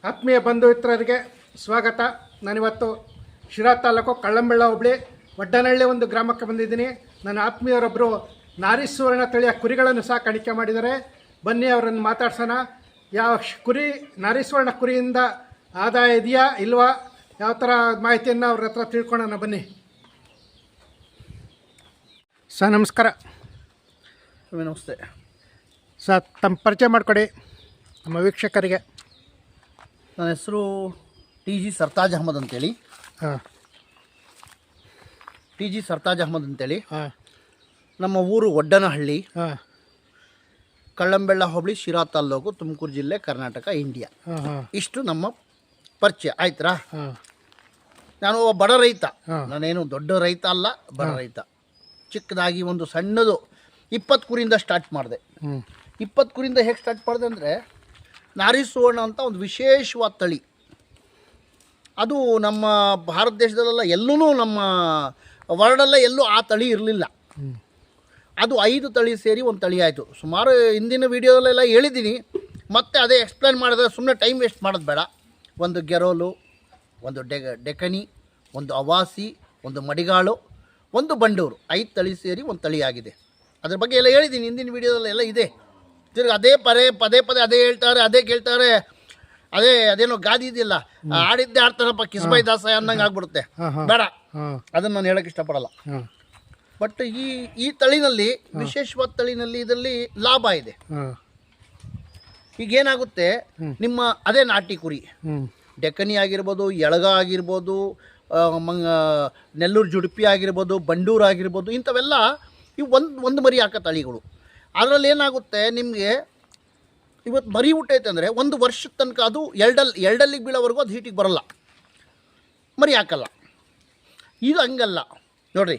ಆತ್ಮೀಯ ಬಂಧು ಮಿತ್ರರಿಗೆ ಸ್ವಾಗತ. ನಾನಿವತ್ತು ಶಿರಾ ತಾಲೂಕು ಕಳ್ಳಂಬೆಳ್ಳ ಹೋಬಳಿ ಒಡ್ಡನಹಳ್ಳಿ ಒಂದು ಗ್ರಾಮಕ್ಕೆ ಬಂದಿದ್ದೀನಿ. ನನ್ನ ಆತ್ಮೀಯರೊಬ್ಬರು ನಾರಿ ಸುವರ್ಣ ತಳಿಯ ಕುರಿಗಳನ್ನು ಸಾಕಾಣಿಕೆ ಮಾಡಿದ್ದಾರೆ. ಬನ್ನಿ ಅವರನ್ನು ಮಾತಾಡ್ಸೋಣ. ಯಾವ ಕುರಿ ನಾರಿ ಸುವರ್ಣ ಕುರಿಯಿಂದ ಆದಾಯ ಇದೆಯಾ ಇಲ್ವಾ, ಯಾವ ಥರ ಮಾಹಿತಿಯನ್ನು ಅವ್ರ ಹತ್ರ ತಿಳ್ಕೊಳ್ಳೋಣ ಬನ್ನಿ. ಸರ್ ನಮಸ್ಕಾರ. ನಮಸ್ತೆ ಸರ್, ತಮ್ಮ ಪರಿಚಯ ಮಾಡಿಕೊಡಿ ನಮ್ಮ ವೀಕ್ಷಕರಿಗೆ. ನನ್ನ ಹೆಸರು TG ಸರ್ತಾಜ್ ಅಹಮದ್ ಅಂತೇಳಿ. ಹಾಂ, TG ಸರ್ತಾಜ್ ಅಹಮದ್ ಅಂತೇಳಿ. ಹಾಂ, ನಮ್ಮ ಊರು ಒಡ್ಡನಹಳ್ಳಿ, ಹಾಂ, ಕಳ್ಳಂಬೆಳ್ಳ ಹೋಬಳಿ, ಶಿರಾ ತಾಲ್ಲೂಕು, ತುಮಕೂರು ಜಿಲ್ಲೆ, ಕರ್ನಾಟಕ, ಇಂಡಿಯಾ. ಹಾಂ, ಹಾಂ, ಇಷ್ಟು ನಮ್ಮ ಪರಿಚಯ ಆಯ್ತಾ. ಹಾಂ, ನಾನು ಒಬ್ಬ ಬಡ ರೈತ. ಹಾಂ. ನಾನೇನು ದೊಡ್ಡ ರೈತ ಅಲ್ಲ, ಬಡ ರೈತ. ಚಿಕ್ಕದಾಗಿ ಒಂದು ಸಣ್ಣದು 20 ಕುರಿಯಿಂದ ಸ್ಟಾರ್ಟ್ ಮಾಡಿದೆ. 20 ಕುರಿಯಿಂದ ಹೇಗೆ ಸ್ಟಾರ್ಟ್ ಮಾಡಿದೆ ಅಂದರೆ, ನಾರಿ ಸುವರ್ಣ ಅಂತ ಒಂದು ವಿಶೇಷವಾದ ತಳಿ. ಅದು ನಮ್ಮ ಭಾರತ ದೇಶದಲ್ಲೆಲ್ಲ ಎಲ್ಲೂ, ನಮ್ಮ ವರ್ಲ್ಡಲ್ಲೇ ಎಲ್ಲೂ ಆ ತಳಿ ಇರಲಿಲ್ಲ. ಅದು 5 ತಳಿ ಸೇರಿ ಒಂದು ತಳಿ ಆಯಿತು. ಸುಮಾರು ಹಿಂದಿನ ವೀಡಿಯೋದಲ್ಲೆಲ್ಲ ಹೇಳಿದ್ದೀನಿ, ಮತ್ತೆ ಅದೇ ಎಕ್ಸ್ಪ್ಲೇನ್ ಮಾಡಿದ್ರೆ ಸುಮ್ಮನೆ ಟೈಮ್ ವೇಸ್ಟ್ ಮಾಡೋದು ಬೇಡ. ಒಂದು ಗೆರೋಲು, ಒಂದು ಡೆಕನಿ, ಒಂದು ಅವಾಸಿ, ಒಂದು ಮಡಿಗಾಳು, ಒಂದು ಬಂಡೂರು, 5 ತಳಿ ಸೇರಿ ಒಂದು ತಳಿ ಆಗಿದೆ. ಅದ್ರ ಬಗ್ಗೆ ಎಲ್ಲ ಹೇಳಿದ್ದೀನಿ ಹಿಂದಿನ ವೀಡಿಯೋದಲ್ಲೆಲ್ಲ ಇದೆ. ತಿರ್ಗಿ ಅದೇ ಪದೇ ಪದೇ ಅದೇ ಹೇಳ್ತಾರೆ, ಅದೇ ಕೇಳ್ತಾರೆ. ಅದೇನೋ ಗಾದಿ ಇದೆಯಲ್ಲ, ಆಡಿದ್ದೆ ಆಡ್ತಾರಪ್ಪ ಕಿಸ್ಬೈ ದಾಸ ಅನ್ನಂಗೆ ಆಗ್ಬಿಡುತ್ತೆ. ಬೇಡ, ಅದನ್ನು ನಾನು ಹೇಳೋಕ್ಕೆ ಇಷ್ಟಪಡಲ್ಲ. ಬಟ್ ಈ ತಳಿನಲ್ಲಿ, ವಿಶೇಷವಾದ ತಳಿನಲ್ಲಿ, ಇದರಲ್ಲಿ ಲಾಭ ಇದೆ. ಈಗೇನಾಗುತ್ತೆ, ನಿಮ್ಮ ಅದೇ ನಾಟಿ ಕುರಿ, ಡೆಕ್ಕನಿ ಆಗಿರ್ಬೋದು, ಎಳಗ ಆಗಿರ್ಬೋದು, ನೆಲ್ಲೂರು ಜುಡುಪಿ ಆಗಿರ್ಬೋದು, ಬಂಡೂರು ಆಗಿರ್ಬೋದು, ಇಂಥವೆಲ್ಲ ಇವು ಒಂದು ಮರಿ ಹಾಕೋ ತಳಿಗಳು. ಅದರಲ್ಲಿ ಏನಾಗುತ್ತೆ, ನಿಮಗೆ ಇವತ್ತು ಮರಿ ಹುಟ್ಟೈತೆ ಅಂದರೆ 1 ವರ್ಷದ ತನಕ ಅದು ಎರಡಲ್ಲಿಗೆ ಬೀಳೋವರೆಗೂ ಅದು ಹೀಟಿಗೆ ಬರೋಲ್ಲ, ಮರಿ ಹಾಕಲ್ಲ. ಇದು ಹಂಗಲ್ಲ ನೋಡಿರಿ.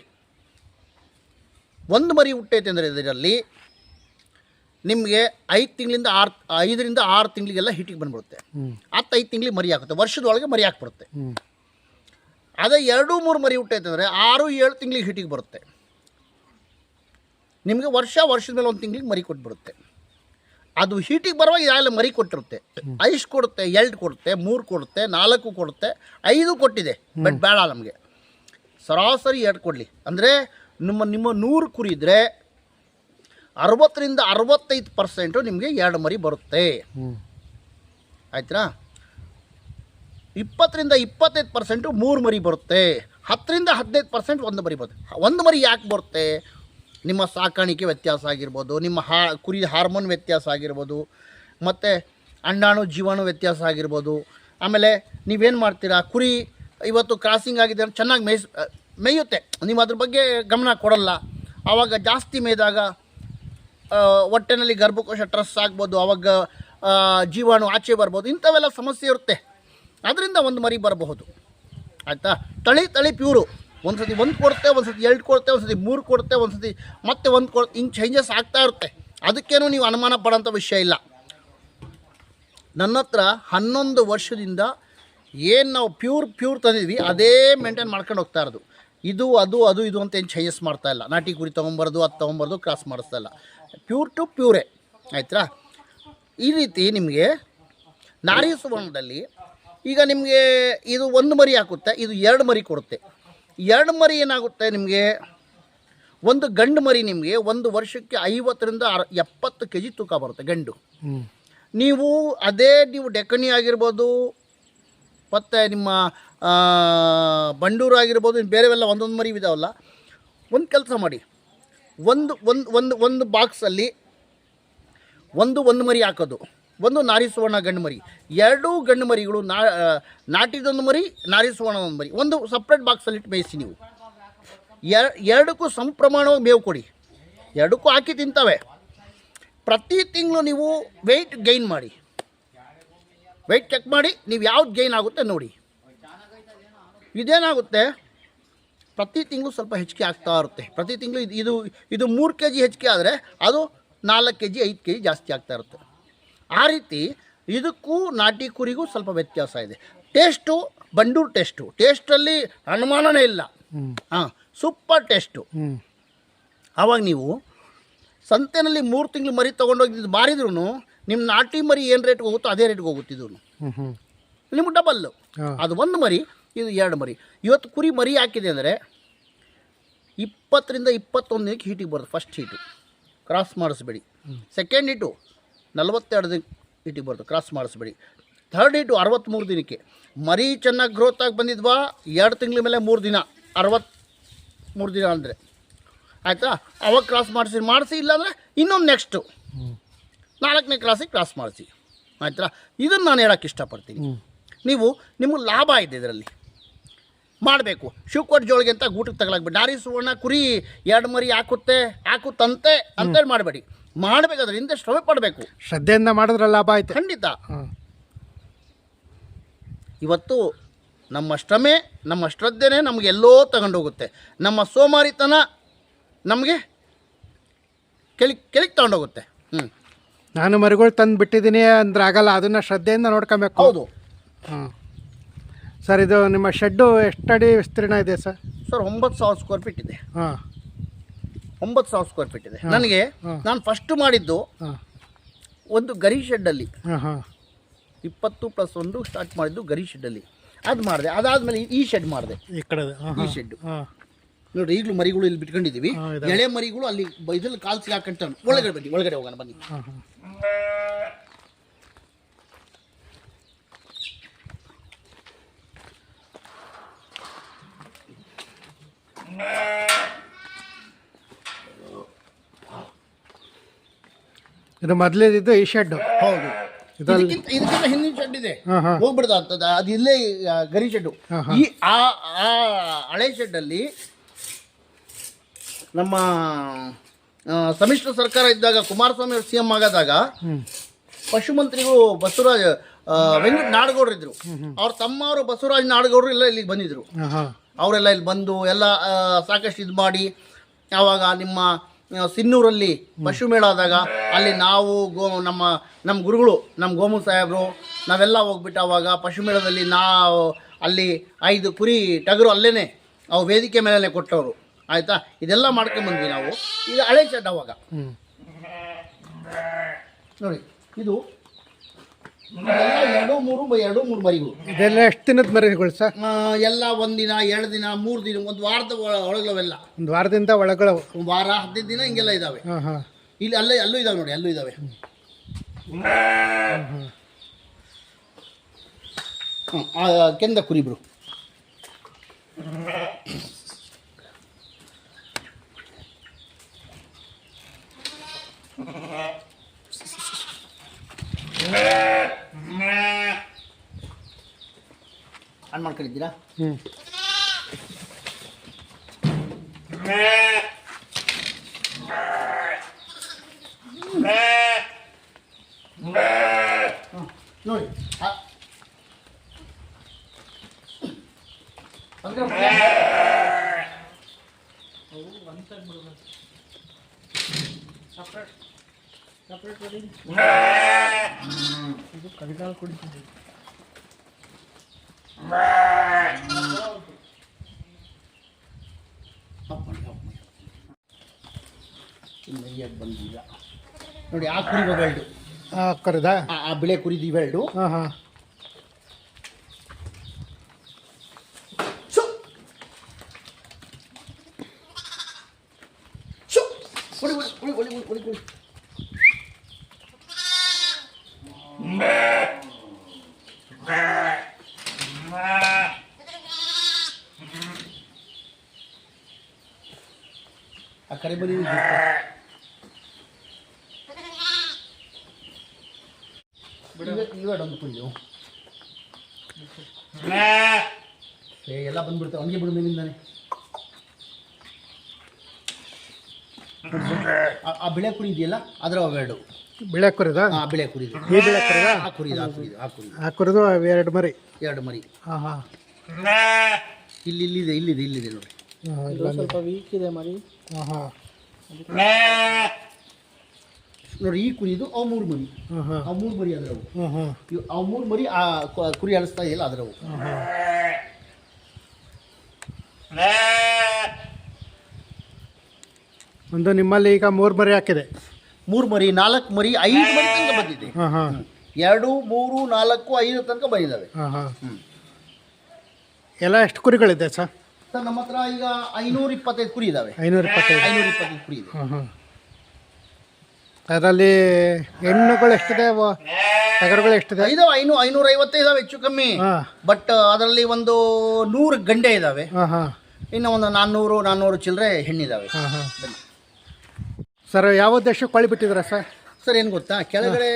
1 ಮರಿ ಹುಟ್ಟೈತೆ ಅಂದರೆ ಇದರಲ್ಲಿ ನಿಮಗೆ 5ರಿಂದ 6 ತಿಂಗಳಿಗೆಲ್ಲ ಹೀಟಿಗೆ ಬಂದ್ಬಿಡುತ್ತೆ. 5 ತಿಂಗಳಿಗೆ ಮರಿ ಹಾಕುತ್ತೆ, ವರ್ಷದೊಳಗೆ ಮರಿ ಹಾಕ್ಬಿಡುತ್ತೆ. ಅದೇ 2-3 ಮರಿ ಹುಟ್ಟೈತೆ ಅಂದರೆ 6-7 ತಿಂಗಳಿಗೆ ಹೀಟಿಗೆ ಬರುತ್ತೆ. ನಿಮಗೆ ವರ್ಷದ ಮೇಲೆ 1 ತಿಂಗಳಿಗೆ ಮರಿ ಕೊಟ್ಬಿಡುತ್ತೆ. ಅದು ಹೀಟಿಗೆ ಬರುವಾಗ ಯಾವೆಲ್ಲ ಮರಿ ಕೊಟ್ಟಿರುತ್ತೆ. 5 ಕೊಡುತ್ತೆ, 2 ಕೊಡುತ್ತೆ, 3 ಕೊಡುತ್ತೆ, 4 ಕೊಡುತ್ತೆ, 5 ಕೊಟ್ಟಿದೆ. ಬಟ್ ಬೇಡ, ನಮಗೆ ಸರಾಸರಿ 2 ಕೊಡಲಿ. ಅಂದರೆ ನಿಮ್ಮ 100 ಕುರಿ ಇದ್ದರೆ 60ರಿಂದ 65% ನಿಮಗೆ 2 ಮರಿ ಬರುತ್ತೆ. ಆಯ್ತಾ. 20ರಿಂದ 25% 3 ಮರಿ ಬರುತ್ತೆ. 10ರಿಂದ 15% 1 ಮರಿ ಬರುತ್ತೆ. 1 ಮರಿ ಯಾಕೆ ಬರುತ್ತೆ? ನಿಮ್ಮ ಸಾಕಾಣಿಕೆ ವ್ಯತ್ಯಾಸ ಆಗಿರ್ಬೋದು, ನಿಮ್ಮ ಕುರಿ ಹಾರ್ಮೋನ್ ವ್ಯತ್ಯಾಸ ಆಗಿರ್ಬೋದು, ಮತ್ತು ಅಂಡಾಣು ಜೀವಾಣು ವ್ಯತ್ಯಾಸ ಆಗಿರ್ಬೋದು. ಆಮೇಲೆ ನೀವೇನು ಮಾಡ್ತೀರಾ, ಕುರಿ ಇವತ್ತು ಕ್ರಾಸಿಂಗ್ ಆಗಿದೆ ಅಂತ ಚೆನ್ನಾಗಿ ಮೇಯುತ್ತೆ, ನೀವು ಅದ್ರ ಬಗ್ಗೆ ಗಮನ ಕೊಡಲ್ಲ. ಆವಾಗ ಜಾಸ್ತಿ ಮೇಯ್ದಾಗ ಹೊಟ್ಟೆನಲ್ಲಿ ಗರ್ಭಕೋಶ ಟ್ರಸ್ ಆಗ್ಬೋದು, ಆವಾಗ ಜೀವಾಣು ಆಚೆ ಬರ್ಬೋದು, ಇಂಥವೆಲ್ಲ ಸಮಸ್ಯೆ ಇರುತ್ತೆ. ಅದರಿಂದ 1 ಮರಿ ಬರಬಹುದು. ಆಯಿತಾ. ತಳಿ ಪ್ಯೂರು. ಒಂದು ಸತಿ 1 ಕೊಡುತ್ತೆ, ಒಂದು ಸತಿ 2 ಕೊಡುತ್ತೆ, ಒಂದು ಸತಿ 3 ಕೊಡುತ್ತೆ, ಒಂದು ಸತಿ ಮತ್ತೆ 1 ಕೊಡುತ್ತೆ. ಹಿಂಗೆ ಚೇಂಜಸ್ ಆಗ್ತಾ ಇರುತ್ತೆ. ಅದಕ್ಕೇನೂ ನೀವು ಅನುಮಾನ ಪಡೋಂಥ ವಿಷಯ ಇಲ್ಲ. ನನ್ನ ಹತ್ರ 11 ವರ್ಷದಿಂದ ಏನು ನಾವು ಪ್ಯೂರ್ ತಂದಿದ್ವಿ ಅದೇ ಮೇಂಟೈನ್ ಮಾಡ್ಕೊಂಡು ಹೋಗ್ತಾ ಇರೋದು. ಇದು ಅಂತ ಏನು ಚೇಂಜಸ್ ಮಾಡ್ತಾ ಇಲ್ಲ. ನಾಟಿ ಕುರಿ ತೊಗೊಂಬರೋದು, ಅದು ತೊಗೊಂಬರೋದು, ಕ್ರಾಸ್ ಮಾಡಿಸ್ತಾ ಇಲ್ಲ. ಪ್ಯೂರ್ ಟು ಪ್ಯೂರೇ. ಆಯ್ತಾ. ಈ ರೀತಿ ನಿಮಗೆ ನಾರಿ ಸುವರ್ಣದಲ್ಲಿ ಈಗ ನಿಮಗೆ ಇದು 1 ಮರಿ ಹಾಕುತ್ತೆ, ಇದು 2 ಮರಿ ಕೊಡುತ್ತೆ. 2 ಮರಿ ಏನಾಗುತ್ತೆ, ನಿಮಗೆ ಒಂದು ಗಂಡು ಮರಿ ನಿಮಗೆ 1 ವರ್ಷಕ್ಕೆ 50ರಿಂದ 70 kg ತೂಕ ಬರುತ್ತೆ ಗಂಡು. ನೀವು ಡೆಕ್ಕನಿ ಆಗಿರ್ಬೋದು, ಮತ್ತು ನಿಮ್ಮ ಬಂಡೂರು ಆಗಿರ್ಬೋದು, ಬೇರೆವೆಲ್ಲ ಒಂದೊಂದು ಮರಿ ಇದಾವಲ್ಲ, ಒಂದು ಕೆಲಸ ಮಾಡಿ, ಒಂದು ಬಾಕ್ಸಲ್ಲಿ ಒಂದು ಮರಿ ಹಾಕೋದು, ಒಂದು ನಾರಿ ಸುವರ್ಣ ಗಂಡು ಮರಿ, 2 ಗಂಡು ಮರಿಗಳು, ನಾಟಿದೊಂದು ಮರಿ, ನಾರಿ ಸುವರ್ಣ ಒಂದು ಮರಿ, ಒಂದು ಸಪ್ರೇಟ್ ಬಾಕ್ಸಲ್ಲಿ ಇಟ್ಟು ಬೇಯಿಸಿ. ನೀವು 2ಕ್ಕೂ ಸಂಪ್ರಮಾಣವಾಗಿ ಮೇವು ಕೊಡಿ. 2ಕ್ಕೂ ಹಾಕಿ ತಿಂತವೆ. ಪ್ರತಿ ತಿಂಗಳು ನೀವು ವೆಯ್ಟ್ ಗೈನ್ ಮಾಡಿ, ವೆಯ್ಟ್ ಚೆಕ್ ಮಾಡಿ, ನೀವು ಯಾವ್ದು ಗೈನ್ ಆಗುತ್ತೆ ನೋಡಿ. ಇದೇನಾಗುತ್ತೆ, ಪ್ರತಿ ತಿಂಗಳು ಸ್ವಲ್ಪ ಹೆಚ್ಚಿಗೆ ಆಗ್ತಾ ಇರುತ್ತೆ. ಪ್ರತಿ ತಿಂಗಳು ಇದು 3 kg ಹೆಚ್ಚಿಗೆ ಆದರೆ ಅದು 4 kg 5 kg ಜಾಸ್ತಿ ಆಗ್ತಾ ಇರುತ್ತೆ. ಆ ರೀತಿ ಇದಕ್ಕೂ ನಾಟಿ ಕುರಿಗೂ ಸ್ವಲ್ಪ ವ್ಯತ್ಯಾಸ ಇದೆ. ಟೇಸ್ಟು, ಬಂಡೂರು ಟೇಸ್ಟಲ್ಲಿ ಅನುಮಾನನೇ ಇಲ್ಲ. Super taste. ಆವಾಗ ನೀವು ಸಂತೆಯಲ್ಲಿ 3 ತಿಂಗಳು ಮರಿ ತೊಗೊಂಡೋಗಿ ಮಾರಿದ್ರೂ ನಿಮ್ಮ ನಾಟಿ ಮರಿ ಏನು ರೇಟ್ಗೆ ಹೋಗುತ್ತೋ ಅದೇ ರೇಟ್ಗೆ ಹೋಗುತ್ತಿದ್ದು. ನಿಮ್ಗೆ ಡಬಲ್ಲು. ಹಾಂ. ಅದು ಒಂದು ಮರಿ, ಇದು 2 ಮರಿ. ಇವತ್ತು ಕುರಿ ಮರಿ ಹಾಕಿದೆ ಅಂದರೆ 20 ರಿಂದ 21 ದಿನಕ್ಕೆ ಹೀಟಿಗೆ ಬರುತ್ತೆ. ಫಸ್ಟ್ ಹೀಟು ಕ್ರಾಸ್ ಮಾಡಿಸ್ಬೇಡಿ. ಸೆಕೆಂಡ್ ಹೀಟು 42 ದಿನ ಹೀಟಿಗೆ ಬರುತ್ತೆ, ಕ್ರಾಸ್ ಮಾಡಿಸ್ಬೇಡಿ. ಥರ್ಡ್ ಹೀಟು 63 ದಿನಕ್ಕೆ. ಮರಿ ಚೆನ್ನಾಗಿ ಗ್ರೋತ್ ಆಗಿ ಬಂದಿದ್ವಾ 2 ತಿಂಗಳ ಮೇಲೆ 3 ದಿನ, 63 ದಿನ ಅಂದರೆ ಆಯಿತಾ, ಅವಾಗ ಕ್ರಾಸ್ ಮಾಡಿಸಿ ಇಲ್ಲಾಂದರೆ ಇನ್ನೊಂದು ನೆಕ್ಸ್ಟು 4ನೇ ಕ್ರಾಸಿಗೆ ಕ್ರಾಸ್ ಮಾಡಿಸಿ, ಆಯ್ತಾ. ಇದನ್ನು ನಾನು ಹೇಳೋಕ್ಕೆ ಇಷ್ಟಪಡ್ತೀನಿ. ನಿಮಗೆ ಲಾಭ ಇದೆ ಇದರಲ್ಲಿ, ಮಾಡಬೇಕು. ಶಿವಕೋಟ್ ಜೋಳಿಗೆ ಅಂತ ಗೂಟಕ್ಕೆ ತಗೊಳಕ್ಬೇಡಿ. ನಾರಿ ಸುವರ್ಣ ಕುರಿ 2 ಮರಿ ಹಾಕುತ್ತಂತೆ ಅಂತೇಳಿ ಮಾಡಬೇಡಿ. ಮಾಡಬೇಕಾದ್ರೆ ಹಿಂದೆ ಶ್ರಮೆ ಪಡಬೇಕು, ಶ್ರದ್ಧೆಯಿಂದ ಮಾಡಿದ್ರೆ ಲಾಭ ಆಯ್ತು ಖಂಡಿತ. ಇವತ್ತು ನಮ್ಮ ಶ್ರಮೆ, ನಮ್ಮ ಶ್ರದ್ಧೆನೇ ನಮಗೆ ಎಲ್ಲೋ ತಗೊಂಡೋಗುತ್ತೆ. ನಮ್ಮ ಸೋಮಾರಿತನ ನಮಗೆ ಕೆಳಗೆ ತಗೊಂಡೋಗುತ್ತೆ. ನಾನು ಮರಿಗಳು ತಂದು ಬಿಟ್ಟಿದ್ದೀನಿ ಅಂದ್ರೆ ಆಗಲ್ಲ, ಅದನ್ನು ಶ್ರದ್ಧೆಯಿಂದ ನೋಡ್ಕೊಬೇಕು. ಹೌದು. ಹಾಂ ಸರ್, ಇದು ನಿಮ್ಮ ಶೆಡ್ಡು ಎಷ್ಟು ಅಡಿ ವಿಸ್ತೀರ್ಣ ಇದೆ ಸರ್? 9,000 ಸ್ಕ್ವೇರ್ ಫೀಟ್ ಇದೆ. ಹಾಂ, 9,000 ಸ್ಕ್ವೇರ್ ಫೀಟ್ ಇದೆ. ನನಗೆ ನಾನು ಫಸ್ಟ್ ಮಾಡಿದ್ದು ಹಾಂ ಒಂದು ಗರಿ ಶೆಡ್ಡಲ್ಲಿ, ಹಾಂ ಹಾಂ 20+1 ಸ್ಟಾರ್ಟ್ ಮಾಡಿದ್ದು ಗರಿ ಶೆಡ್ಡಲ್ಲಿ. ಅದು ಮಾಡಿದೆ. ಅದಾದಮೇಲೆ ಈ ಶೆಡ್ ಮಾಡಿದೆ, ಈ ಕಡೆ. ಈ ಶೆಡ್ಡು ಹಾಂ ನೋಡಿರಿ. ಈಗಲೂ ಮರಿಗಳು ಇಲ್ಲಿ ಬಿಟ್ಕೊಂಡಿದ್ದೀವಿ. ಎಳೆ ಮರಿಗಳು ಅಲ್ಲಿ ಇದ್ರಲ್ಲಿ ಕಾಲ್ಸಿಗೆ ಹಾಕೊಂತ ಒಳಗಡೆ ಬನ್ನಿ, ಒಳಗಡೆ ಹೋಗೋಣ ಬನ್ನಿ. ಹಾಂ ಹಾಂ ಇದು ಮೊದಲೇದಿದ್ದು ಈ ಶೆಡ್ಡು. ಹೌದು. ಇದರಲ್ಲಿ ಇದಕ್ಕಿಂತ ಹಿಂದಿನ ಶೆಡ್ ಇದೆ, ಹಾಂ ಹಾಂ ಹೋಗ್ಬಿಡ್ದು ಅಂತದ. ಅದು ಇಲ್ಲೇ ಗರಿ ಶೆಡ್ಡು. ಈ ಆ ಹಳೆ ಶೆಡ್ಡಲ್ಲಿ ನಮ್ಮ ಸಮ್ಮಿಶ್ರ ಸರ್ಕಾರ ಇದ್ದಾಗ, ಕುಮಾರಸ್ವಾಮಿ ಅವರು CM ಆಗಾದಾಗ ಪಶು ಮಂತ್ರಿಗಳು ಬಸವರಾಜ ವೆಂಕಟ ನಾಡಗೌಡರು ಇದ್ರು. ಅವ್ರ ತಮ್ಮವರು ಬಸವರಾಜ ನಾಡಗೌಡರು ಎಲ್ಲ ಇಲ್ಲಿಗೆ ಬಂದಿದ್ರು. ಹಾಂ ಹಾಂ ಅವರೆಲ್ಲ ಇಲ್ಲಿ ಬಂದು ಎಲ್ಲ ಸಾಕಷ್ಟು ಇದು ಮಾಡಿ, ಆವಾಗ ನಿಮ್ಮ ಸಿನ್ನೂರಲ್ಲಿ ಪಶು ಮೇಳ ಆದಾಗ ಅಲ್ಲಿ ನಾವು ನಮ್ಮ ಗುರುಗಳು, ನಮ್ಮ ಗೋಮು ಸಾಹೇಬರು ನಾವೆಲ್ಲ ಹೋಗ್ಬಿಟ್ಟು ಆವಾಗ ಪಶು ಮೇಳದಲ್ಲಿ ನಾವು ಅಲ್ಲಿ 5 ಕುರಿ ಟಗರು ಅಲ್ಲೇ ಅವು ವೇದಿಕೆ ಮೇಲೆ ಕೊಟ್ಟವರು, ಆಯಿತಾ. ಇದೆಲ್ಲ ಮಾಡ್ಕೊಂಬಂದ್ವಿ ನಾವು. ಇದು ಹಳೆ ಶೆಡ್ ಅವಾಗ ನೋಡಿ. ಇದು 2-3 ಮರಿಗಳು. ಇದೆಲ್ಲ ಎಷ್ಟು ದಿನದ ಮರಿಗಳು ಸರ್? ಎಲ್ಲ 1 ದಿನ, 2 ದಿನ, 3 ದಿನ, 1 ವಾರದ ಒಳಗವೆಲ್ಲ. ಒಂದು ವಾರದಿಂದ ಒಳಗಳು, 1 ವಾರ 15 ದಿನ ಹಿಂಗೆಲ್ಲ ಇದ್ದಾವೆ. ಹಾಂ ಹಾಂ ಇಲ್ಲಿ ಅಲ್ಲೂ ಇದಾವೆ ನೋಡಿ, ಅಲ್ಲೂ ಇದ್ದಾವೆ. ಕೆಂದ ಕುರಿಬ್ರು. ಆನ್ ಮಾಡ್ಕೊಂಡಿದ್ದೀರಾ? ನೋಡಿ ಇದು ಕಡಿದಾಲ್ ಕುಡಿತಿದ್ದೆ. ಬಂದಿಲ್ಲ ನೋಡಿ. ಆ ಕುರಿ ಇವೆರಡು, ಕರೆದಾ? ಆ ಬಿಳೆ ಕುರಿದು ಇವೆರಡು. ಹಾಂ ಹಾಂ ಆ ಕರೆ ಬಲಿ ಇವೆರಡು ಒಂದು ಕುರಿಯು ಎಲ್ಲ ಬಂದ್ಬಿಡ್ತಾವೆ. ಹಂಗೆ ಬಿಡು ಮೇಲಿಂದಾನೆ. ಆ ಬಿಳೆ ಕುರಿ ಇದೆಯಲ್ಲ ಅದರ ಅವೆರಡು. ಬಿಳೆ ಕುರಿದ? ಆ ಬಿಳೆ ಕುರಿದು, ಈ ಬಿಳೆ ಕುರಿದ? ಆ ಕುರಿದು, ಆ ಕುರಿದು, ಆ ಕುರಿದು, ಆ ಕುರಿದು 2 ಮರಿ. 2 ಮರಿ. ಹಾಂ ಹಾಂ ಇಲ್ಲಿದೆ ನೋಡಿ. ಸ್ವಲ್ಪ ವೀಕ್ ಇದೆ ಮರಿ. ಹಾಂ ಹಾಂ ನೋಡಿ. ಈ ಕುರಿದು ಅವು 3 ಮರಿ. ಹಾಂ ಹಾಂ ಅವು 3 ಮರಿ ಅದರವು. ಹಾಂ ಹಾಂ ಅವು 3 ಮರಿ ಆ ಕುರಿ ಅಳಿಸ್ತಾ ಇದೆಯಲ್ಲ ಅದರವು. ಒಂದು ನಿಮ್ಮಲ್ಲಿ ಈಗ 3 ಮರಿ ಹಾಕಿದೆ. 3 ಮರಿ, 4 ಮರಿ, 5 ಮರಿ ತನಕ ಬಂದಿದೆ. ಹಾಂ ಹಾಂ 2, 3, 4, 5 ತನಕ ಬಂದಿದ್ದಾವೆ. ಹಾಂ ಹಾಂ ಎಲ್ಲ ಎಷ್ಟು ಕುರಿಗಳಿದೆ ಸರ್? ಸರ್ ನಮ್ಮ ಹತ್ರ ಈಗ 525 ಕುರಿ ಇದ್ದಾವೆ. 525. 525 ಕುರಿ ಇದೆ. ಹಾಂ ಹಾಂ ಅದರಲ್ಲಿ ಹೆಣ್ಣುಗಳು ಎಷ್ಟಿದೆ, ಟಗರುಗಳು ಎಷ್ಟಿದೆ? ಇದಾವೆ 550 ಇದಾವೆ ಹೆಚ್ಚು ಕಮ್ಮಿ. ಹಾಂ ಬಟ್ ಅದರಲ್ಲಿ ಒಂದು 100 ಗಂಡೆ ಇದಾವೆ. ಹಾಂ ಹಾಂ ಇನ್ನು ಒಂದು 400 ಚಿಲ್ಲರೆ ಹೆಣ್ಣಿದಾವೆ. ಹಾಂ ಹಾಂ ಸರ್ ಯಾವ ದೇಶಕ್ಕೆ ಕೊಳ್ಳಿ ಬಿಟ್ಟಿದ್ದೀರಾ ಸರ್? ಸರ್ ಏನು ಗೊತ್ತಾ, ಕೆಳಗಡೆ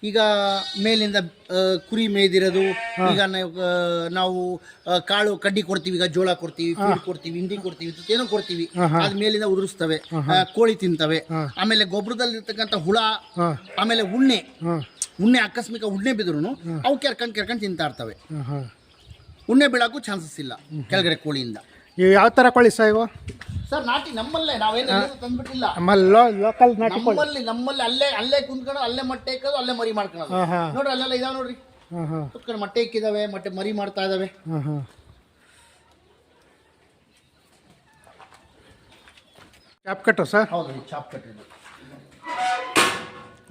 ಈಗ ಮೇಲಿಂದ ಕುರಿ ಮೇಯ್ದಿರೋದು, ಈಗ ನಾವು ಕಾಳು ಕಡ್ಡಿ ಕೊಡ್ತೀವಿ, ಈಗ ಜೋಳ ಕೊಡ್ತೀವಿ, ಫೀಡ್ ಕೊಡ್ತೀವಿ, ಹಿಂಡಿ ಕೊಡ್ತೀವಿ, ಏನೋ ಕೊಡ್ತೀವಿ, ಅದ್ ಮೇಲಿಂದ ಉದುರಿಸ್ತವೆ, ಕೋಳಿ ತಿಂತವೆ. ಆಮೇಲೆ ಗೊಬ್ಬರದಲ್ಲಿರ್ತಕ್ಕಂಥ ಹುಳ, ಆಮೇಲೆ ಉಣ್ಣೆ ಆಕಸ್ಮಿಕ ಉಣ್ಣೆ ಬಿದ್ರು ಅವು ಕೆರ್ಕೊಂಡು ತಿಂತಾ ಇರ್ತವೆ. ಉಣ್ಣೆ ಬೀಳಕ್ಕೂ ಚಾನ್ಸಸ್ ಇಲ್ಲ ಕೆಳಗಡೆ ಕೋಳಿಯಿಂದ. ಇವು ಯಾವ ಥರ ಕೊಳ್ಳಿ ಸರ್ ಇವು? ಸರ್ ನಾಟಿ ನಮ್ಮಲ್ಲೇ, ನಾವೇನು ತಂದ್ಬಿಟ್ಟಿಲ್ಲ. ಲೋಕಲ್ ನಾಟಿ ಕೊಳ್ಳಿ. ನಮ್ಮಲ್ಲಿ ಅಲ್ಲೇ ಕುಂತ್ಕೊಂಡು ಅಲ್ಲೇ ಮೊಟ್ಟೆ ಇಕ್ಕೋದು, ಅಲ್ಲೇ ಮರಿ ಮಾಡ್ಕೊಳ್ಳೋದು. ನೋಡ್ರಿ ಅಲ್ಲೆಲ್ಲ ಇದಾವೆ ನೋಡ್ರಿ, ಹಾಂ ಹಾಂ ಕುತ್ಕೊಂಡು ಮೊಟ್ಟೆ ಇಕ್ಕಿದಾವೆ, ಮೊಟ್ಟೆ ಮರಿ ಮಾಡ್ತಾ ಇದಾವೆ. ಹಾಂ ಹಾಂ ಚಾಪ್ ಕಟ್ಟು ಸರ್? ಹೌದು, ಚಾಪ್ ಕಟ್ಟಿದ್ದು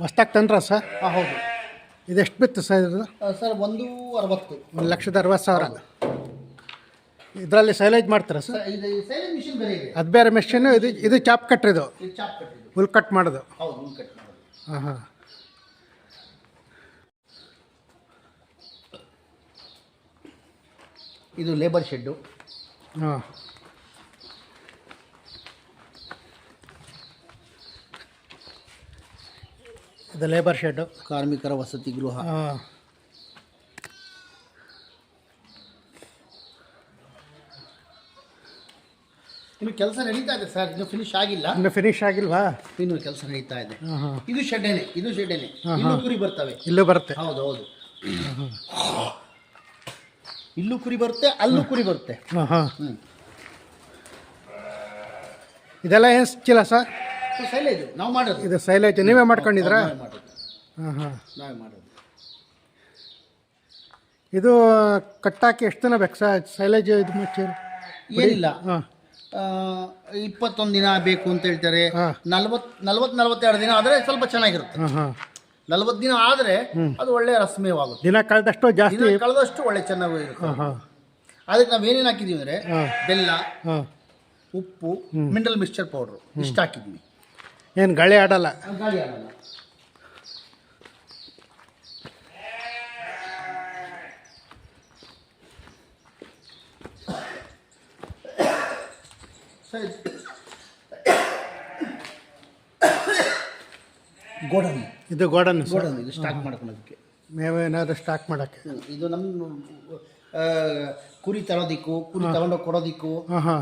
ಹೊಸ್ದಾಗಿ ತಂದ್ರ ಸರ್? ಹಾಂ ಹೌದು. ಇದೆಷ್ಟು ಬಿತ್ತು ಸರ್ ಇದು? ಸರ್ 160. 1,60,000. ಇದರಲ್ಲಿ ಸೈಲೇಜ್ ಮಾಡ್ತೀರಾ ಸರ್? ಇದು ಸೈಲೆಂಟ್ ಮಿಷಿನ್ ಬೇರೆ ಇದೆ. ಅದು ಬೇರೆ ಮೆಷಿನ್ನು, ಇದು ಚಾಪ್ ಕಟ್ರಿ, ಇದು ಇದು ಚಾಪ್ ಕಟ್ಟಿದ್ದು. ಹುಲ್ ಕಟ್ ಮಾಡೋದು. ಹೌದು, ಹುಲ್ ಕಟ್ ಮಾಡೋದು. ಹಾಂ ಹಾಂ ಇದು ಲೇಬರ್ ಶೆಡ್ಡು. ಹಾಂ ಇದು ಲೇಬರ್ ಶೆಡ್ಡು, ಕಾರ್ಮಿಕರ ವಸತಿ ಗೃಹ. ಹಾಂ ಇನ್ನು ಕೆಲಸ ನಡೀತಾ ಇದೆ ಸರ್, ಇನ್ನು ಫಿನಿಶ್ ಆಗಿಲ್ಲ. ಇನ್ನು ಫಿನಿಶ್ ಆಗಿಲ್ವಾ? ಇನ್ನು ಕೆಲಸ ನಡೀತಾ ಇದೆ. ಹಾಂ ಹಾಂ ಇದು ಶೆಡ್ಡೇನೆ, ಇಲ್ಲೂ ಕುರಿ ಬರ್ತವೆ. ಇಲ್ಲೂ ಬರುತ್ತೆ. ಹೌದು ಹೌದು, ಇಲ್ಲೂ ಕುರಿ ಬರುತ್ತೆ, ಅಲ್ಲೂ ಕುರಿ ಬರುತ್ತೆ. ಹಾಂ ಹಾಂ ಇದೆಲ್ಲ ಏನು ಚೀಲ ಸರ್? ಸೈಲೇಜ್ ನಾವು ಮಾಡೋದು. ಇದು ಸೈಲೇಜ್ ನೀವೇ ಮಾಡ್ಕೊಂಡಿದ್ರಾ? ನಾವೇ ಮಾಡೋದು. ಹಾಂ ಹಾಂ ನಾವೇ ಮಾಡೋದು. ಇದು ಕಟ್ಟಾಕಿ ಎಷ್ಟು ದಿನ ಬೇಕು ಸರ್ ಸೈಲೇಜ್ ಇದು ಮುಚ್ಚಿ? ಏನಿಲ್ಲ, ಹಾಂ 21 ದಿನ ಬೇಕು ಅಂತ ಹೇಳ್ತಾರೆ. ಹಾಂ 42 ದಿನ ಆದರೆ ಸ್ವಲ್ಪ ಚೆನ್ನಾಗಿರುತ್ತೆ. ಹಾಂ ಹಾಂ 40 ದಿನ ಆದರೆ ಅದು ಒಳ್ಳೆ ರಸಮಯವಾಗುತ್ತೆ. ದಿನ ಕಳೆದಷ್ಟು ಜಾಸ್ತಿ. ದಿನ ಕಳೆದಷ್ಟು ಒಳ್ಳೆ ಚೆನ್ನಾಗಿ ಇರುತ್ತೆ. ಹಾಂ ಹಾಂ ಅದಕ್ಕೆ ನಾವು ಏನೇನು ಹಾಕಿದ್ದೀವಿ ಅಂದರೆ ಹಾಂ ಬೆಲ್ಲ, ಹಾಂ ಉಪ್ಪು, ಮಿನರಲ್ ಮಿಕ್ಸ್ಚರ್ ಪೌಡ್ರು ಇಷ್ಟು ಹಾಕಿದ್ವಿ. ಏನು ಗಾಳಿ ಆಡಲ್ಲ? ಗಾಳಿ ಆಗಲ್ಲ. ಸರಿ, ಗೋಡನ್, ಇದು ಗೋಡನ್ ಗೋಡನ್ ಇದು ಸ್ಟಾಕ್ ಮಾಡ್ಕೊಳೋದಕ್ಕೆ, ಮೇವೇನಾದ್ರು ಸ್ಟಾಕ್ ಮಾಡೋಕ್ಕೆ. ಇದು ನಮ್ಮ ಕುರಿ ತರೋದಿಕ್ಕೂ, ಕುರಿ ತಗೊಂಡೋಗಿ ಕೊಡೋದಿಕ್ಕೂ,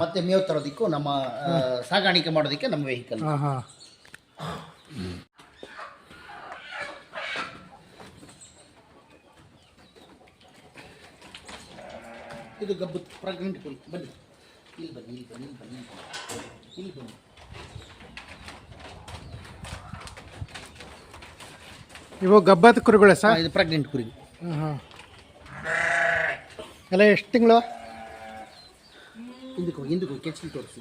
ಮತ್ತೆ ಮೇವು ತರೋದಿಕ್ಕೂ, ನಮ್ಮ ಸಾಗಾಣಿಕೆ ಮಾಡೋದಕ್ಕೆ ನಮ್ಮ ವೆಹಿಕಲ್. ಹಾಂ ಹಾಂ ಇದು ಗಬ್ಬು ಪ್ರೆಗ್ನೆಂಟ್ ಕುರಿ. ಬನ್ನಿ ಇಲ್ಲಿ ಬನ್ನಿ, ಇಲ್ಲಿ ಬನ್ನಿ, ಇಲ್ಲಿ ಬನ್ನಿ, ಇಲ್ಲಿ ಬನ್ನಿ. ಇವು ಗಬ್ಬದ ಕುರಿಗಳೇ ಸರ್? ಇದು ಪ್ರೆಗ್ನೆಂಟ್ ಕುರಿ. ಹಾಂ ಹಾಂ ಎಲ್ಲ ಎಷ್ಟು ತಿಂಗಳು? ಹಿಂದಕ್ಕೆ ಕೆಚ್ಚಲು ತೋರಿಸಿ.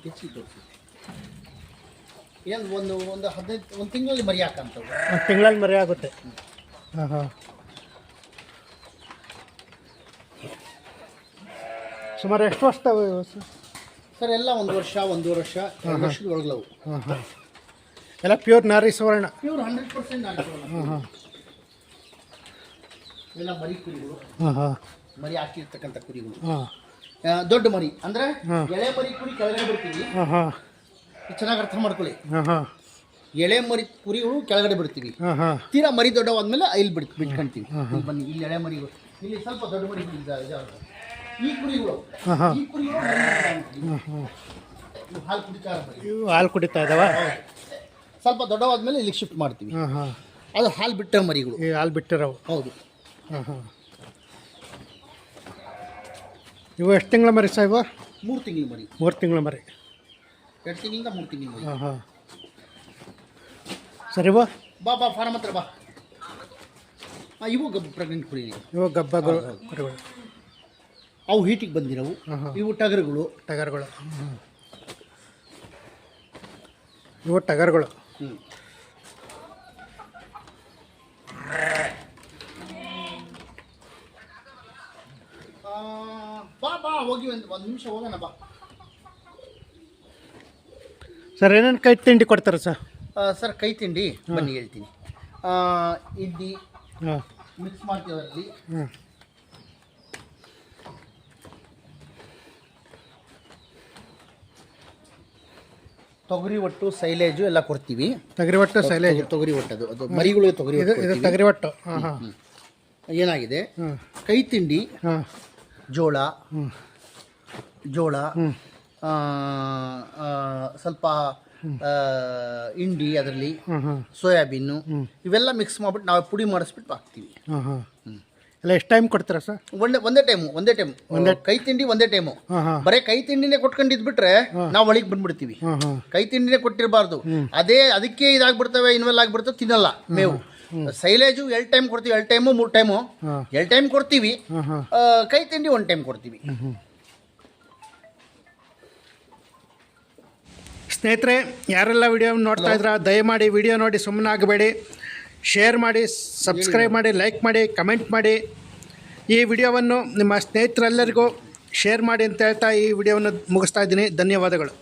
ಏನು ಒಂದು 15 ತಿಂಗಳಲ್ಲಿ ಮರಿ ಹಾಕಂತವು. 1 ತಿಂಗಳಲ್ಲಿ ಮರಿ ಆಗುತ್ತೆ. ಹಾಂ ಹಾಂ ಸುಮಾರು ಎಷ್ಟು ವರ್ಷ ಸರ್ ಎಲ್ಲ 1 ವರ್ಷ, 1.5 ವರ್ಷ, 2 ವರ್ಷದ ಒಳಗಲವು. ಹಾಂ ಹಾಂ ಎಲ್ಲ ಪ್ಯೂರ್ ನಾರಿ ಸುವರ್ಣ. ಇವರು 100% ಆಗ್ತವಲ್ಲ. ಹಾಂ ಹಾಂ ಎಲ್ಲ ಮರಿ ಕುರಿಗಳು, ಹಾಂ ಹಾಂ ಮರಿ ಹಾಕಿರ್ತಕ್ಕಂಥ ಕುರಿಗಳು. ಹಾಂ ದೊಡ್ಡ ಮರಿ ಅಂದರೆ ಎಳೆ ಮರಿ ಕುರಿ ಕೆಳಗಡೆ ಬಿಡ್ತೀವಿ. ಹಾಂ ಹಾಂ ಚೆನ್ನಾಗಿ ಅರ್ಥ ಮಾಡ್ಕೊಳ್ಳಿ. ಹಾಂ ಹಾಂ ಎಳೆ ಮರಿ ಕುರಿಗಳು ಕೆಳಗಡೆ ಬಿಡ್ತೀವಿ. ಹಾಂ ಹಾಂ ತೀರಾ ಮರಿ ದೊಡ್ಡವಾದ್ಮೇಲೆ ಇಲ್ಲಿ ಬಿಟ್ಕೊಂತೀವಿ. ಇಲ್ಲಿ ಬನ್ನಿ, ಇಲ್ಲಿ ಎಳೆ ಮರಿಗಳು, ಇಲ್ಲಿ ಸ್ವಲ್ಪ ದೊಡ್ಡ ಮರಿ ಇದಾವೆ. ಈ ಕುರಿಗಳು, ಹಾಂ ಹಾಂ ಈ ಕುರಿಗಳು ಹಾಂ ಹಾಂ ಹಾಲು ಕುಡಿತಾರ ಮರಿ. ಇವು ಹಾಲು ಕುಡಿತಾ ಇದ್ದಾವ? ಸ್ವಲ್ಪ ದೊಡ್ಡವಾದ್ಮೇಲೆ ಇಲ್ಲಿಗೆ ಶಿಫ್ಟ್ ಮಾಡ್ತೀವಿ. ಹಾಂ ಹಾಂ ಅದು ಹಾಲು ಬಿಟ್ಟ ಮರಿಗಳು. ಈ ಹಾಲು ಬಿಟ್ಟಿರೋವು? ಹೌದು. ಹಾಂ ಹಾಂ ಇವು ಎಷ್ಟು ತಿಂಗಳ ಮರಿ ಸರ್ ಇವು? 3 ತಿಂಗಳು ಮರಿ. 3 ತಿಂಗಳ ಮರಿ. 2 ತಿಂಗಳಿಂದ 3 ತಿಂಗಳು ಮರಿ. ಹಾಂ ಹಾಂ ಸರಿ ಇವು ಬಾ ಫಾರಮ್ ಹತ್ರ ಬಾ. ಇವು ಪ್ರೆಗ್ನೆಂಟ್ ಕುರಿ. ಇವು ಗಬ್ಬಗಳು ಕುರಿಗಳು. ಅವು ಹೀಟಿಗೆ ಬಂದಿರೋವು. ಇವು ಟಗರುಗಳು. ಟಗರುಗಳು. ಇವು ಟಗರುಗಳು. ಬಾ ಹೋಗಿ ಒಂದು ನಿಮಿಷ ಹೋಗೋಣ ಬಾ. ಸರ್ ಏನೇನು ಕೈ ತಿಂಡಿ ಕೊಡ್ತಾರೆ ಸರ್? ಸರ್ ಕೈ ತಿಂಡಿ ಬನ್ನಿ ಹೇಳ್ತೀನಿ. ಇಡ್ಲಿ ಹಾಂ ಮಿಕ್ಸ್ ಮಾಡ್ತೀವಿ ಅದರಲ್ಲಿ. ಹಾಂ ತೊಗರಿ ಒಟ್ಟು ಸೈಲೇಜು ಎಲ್ಲ ಕೊಡ್ತೀವಿ. ತೊಗರಿ ಒಟ್ಟು ಸೈಲೇಜ್. ತೊಗರಿ ಒಟ್ಟು ಅದು ಮರಿಗಳು ತೊಗರಿ ಒಟ್ಟು ಇದು ಕೊಡ್ತೀವಿ. ತೊಗರಿ ಒಟ್ಟು. ಹಾಂ ಹಾಂ ಏನಾಗಿದೆ ಹಾಂ ಕೈ ತಿಂಡಿ ಹಾಂ ಜೋಳ ಹ್ಞೂ ಸ್ವಲ್ಪ ಇಂಡಿ ಅದರಲ್ಲಿ ಹಾಂ ಹಾಂ ಸೋಯಾಬೀನು ಇವೆಲ್ಲ ಮಿಕ್ಸ್ ಮಾಡ್ಬಿಟ್ಟು ನಾವು ಪುಡಿ ಮಾಡಿಸ್ಬಿಟ್ಟು ಹಾಕ್ತೀವಿ. ಹಾಂ ಹಾಂ ಎಲ್ಲ ಎಷ್ಟು ಟೈಮ್ ಕೊಡ್ತೀರಾ ಸರ್? ಒಂದೇ ಟೈಮು ಕೈ ತಿಂಡಿ ಒಂದೇ ಟೈಮು. ಹಾಂ ಹಾಂ ಬರೀ ಕೈ ತಿಂಡಿನೇ ಕೊಟ್ಕೊಂಡಿದ್ಬಿಟ್ರೆ ನಾವು ಒಳಗೆ ಬಂದ್ಬಿಡ್ತೀವಿ. ಹಾಂ ಹಾಂ ಕೈ ತಿಂಡಿನೇ ಕೊಟ್ಟಿರಬಾರ್ದು. ಅದಕ್ಕೆ ಇದಾಗ್ಬಿಡ್ತವೆ, ಇನ್ವೆಲ್ ಆಗ್ಬಿಡ್ತವೆ, ತಿನ್ನಲ್ಲ ಮೇವು. ಸೈಲೇಜು 2 ಟೈಮ್ ಕೊಡ್ತೀವಿ, 2 ಟೈಮು 3 ಟೈಮು 2 ಟೈಮ್ ಕೊಡ್ತೀವಿ. ಹಾಂ ಹಾಂ ಕೈ ತಿಂಡಿ 1 ಟೈಮ್ ಕೊಡ್ತೀವಿ. ಸ್ನೇಹಿತರೆ, ಯಾರೆಲ್ಲ ವಿಡಿಯೋ ನೋಡ್ತಾ ಇದ್ರ ದಯಮಾಡಿ ವಿಡಿಯೋ ನೋಡಿ ಸುಮ್ಮನೆ ಆಗಬೇಡಿ. ಶೇರ್ ಮಾಡಿ, ಸಬ್ಸ್ಕ್ರೈಬ್ ಮಾಡಿ, ಲೈಕ್ ಮಾಡಿ, ಕಮೆಂಟ್ ಮಾಡಿ. ಈ ವಿಡಿಯೋವನ್ನು ನಿಮ್ಮ ಸ್ನೇಹಿತರೆಲ್ಲರಿಗೂ ಶೇರ್ ಮಾಡಿ ಅಂತ ಹೇಳ್ತಾ ಈ ವಿಡಿಯೋವನ್ನು ಮುಗಿಸ್ತಾ ಇದ್ದೀನಿ. ಧನ್ಯವಾದಗಳು.